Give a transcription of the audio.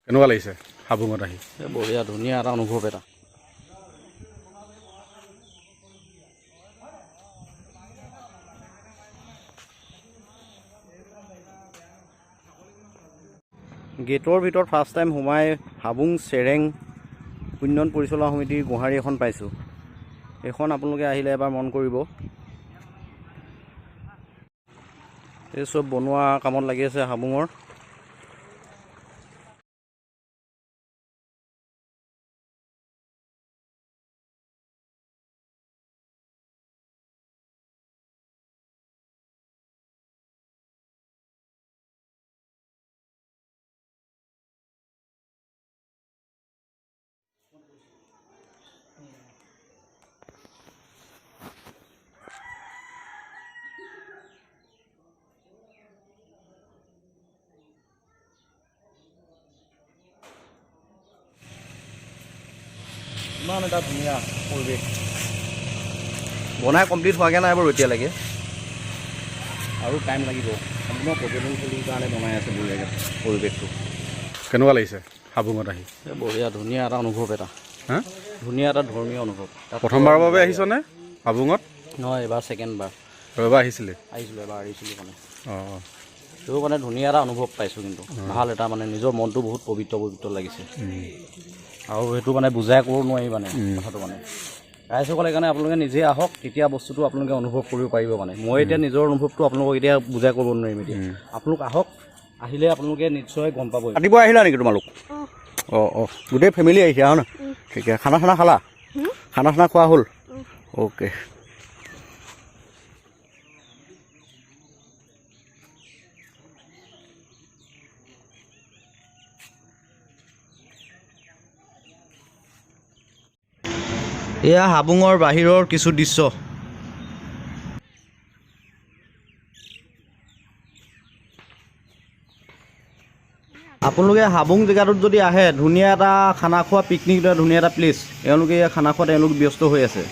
কেনেকুৱা লাগিছে হাবুঙত আহি? বঢ়িয়া, ধুনীয়া এটা অনুভৱ এটা। গেটৰ ভিতৰত ফাৰ্ষ্ট টাইম সোমাই হাবুং চেৰেং উন্নয়ন পৰিচালনা সমিতিৰ গোহাৰি এখন পাইছোঁ। এইখন আপোনালোকে আহিলে এবাৰ মন কৰিব। এই চব বনোৱা কামত লাগি আছে হাবুঙৰ। ইমান এটা ধুনীয়া পৰিৱেশ, বনাই কমপ্লিট হোৱাকৈ নাই বাৰু এতিয়ালৈকে, আৰু টাইম লাগিব। সম্পূৰ্ণ পৰ্যটনস্থলীৰ কাৰণে বনাই আছে বঢ়িয়াকৈ পৰিৱেশটো। কেনেকুৱা লাগিছে হাবুঙত আহি? বঢ়িয়া, ধুনীয়া এটা অনুভৱ এটা। হা, ধুনীয়া এটা ধৰ্মীয় অনুভৱ। প্ৰথমবাৰৰ বাবে আহিছনে হাবুঙত? নহয়, এইবাৰ ছেকেণ্ড বাৰ এবাৰ আহিছিলে? আহিছিলোঁ, এবাৰ আহিছিলোঁ মানে। অঁ, সেইটো মানে ধুনীয়া এটা অনুভৱ পাইছোঁ, কিন্তু ভাল এটা মানে নিজৰ মনটো বহুত পবিত্ৰ পবিত্ৰ লাগিছে। আৰু সেইটো মানে বুজাই ক'ব নোৱাৰি মানে কথাটো মানে। ৰাইজসকল সেইকাৰণে আপোনালোকে নিজে আহক, তেতিয়া বস্তুটো আপোনালোকে অনুভৱ কৰিব পাৰিব মানে। মই এতিয়া নিজৰ অনুভৱটো আপোনালোকক এতিয়া বুজাই ক'ব নোৱাৰিম এতিয়া। আপোনালোক আহক, আহিলে আপোনালোকে নিশ্চয় গম পাব। ৰাতিপুৱা আহিলা নেকি তোমালোক? অঁ অঁ, গোটেই ফেমিলি আহিছে আৰু ন? ঠিকে। খানা চানা খালা? খানা চানা খোৱা হ'ল? অ'কে। এয়া হাবুঙৰ বাহিৰৰ কিছু দৃশ্য। আপোনালোকে হাবুং জেগাটোত যদি আহে, ধুনীয়া এটা খানা খোৱা পিকনিক ধুনীয়া এটা প্লেচ। এওঁলোকে খানা খোৱাত ব্যস্ত হৈ আছে।